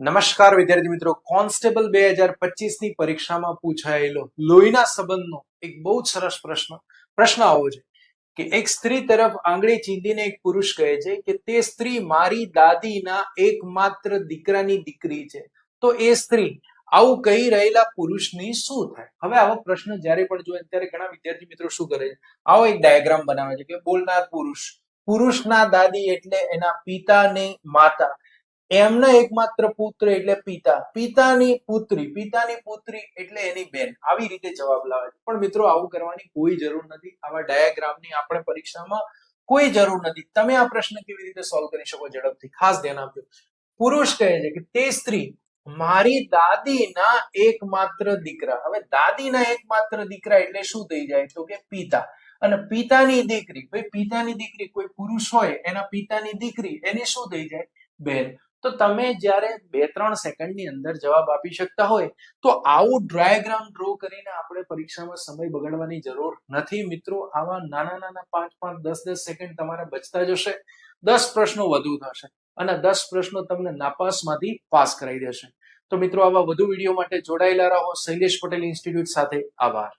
નમસ્કાર વિદ્યાર્થી મિત્રો, કોન્સ્ટેબલ 2025 ની પરીક્ષામાં પૂછાયેલો લોહીના સંબંધનો એક બહુ જ સરસ પ્રશ્ન આવો છે કે એક સ્ત્રી તરફ આંગળી ચીંધીને એક પુરુષ કહે છે કે તે સ્ત્રી મારી દાદીના એકમાત્ર દીકરાની દીકરી છે, તો એ સ્ત્રી આવું કહી રહેલા પુરુષની શું થાય? હવે આવો પ્રશ્ન જ્યારે પણ જોઈએ ત્યારે ઘણા વિદ્યાર્થી મિત્રો શું કરે છે, આવો એક ડાયાગ્રામ બનાવે છે કે બોલનાર પુરુષના દાદી એટલે એના પિતાની માતા, એમના એકમાત્ર પુત્ર એટલે પિતાની પુત્રી એટલે એની બેન. આવી રીતે જવાબ લાવે છે. પણ મિત્રો આવું કરવાની કોઈ જરૂર નથી. આવા ડાયાગ્રામની આપણે પરીક્ષામાં કોઈ જરૂર નથી. તમે આ પ્રશ્ન કેવી રીતે સોલ્વ કરી શકો ઝડપથી ખાસ ધ્યાન આપજો. પુરુષ કહે છે કે તે સ્ત્રી મારી દાદીના એકમાત્ર દીકરા. હવે દાદીના એકમાત્ર દીકરા એટલે શું થઈ જાય? તો કે પિતા. અને પિતાની દીકરી, ભાઈ પિતાની દીકરી કોઈ પુરુષ હોય એના પિતાની દીકરી, એની શું થઈ જાય? બેન. તો તમે જ્યારે 2-3 સેકન્ડની અંદર જવાબ આપી શકતા હોય તો આવું ડાયાગ્રામ ડ્રો કરીને આપણે પરીક્ષામાં સમય બગાડવાની જરૂર નથી મિત્રો. આવા નાના 5-5, 10-10 સેકન્ડ તમારા બચતા જશે. 10 પ્રશ્નો વધુ થશે અને 10 પ્રશ્નો તમને નાપાસમાંથી પાસ કરાવી દેશે. તો મિત્રો આવા વધુ વિડીયો માટે જોડાયેલા રહો શૈલેષ પટેલ ઇન્સ્ટિટ્યૂટ સાથે. આભાર.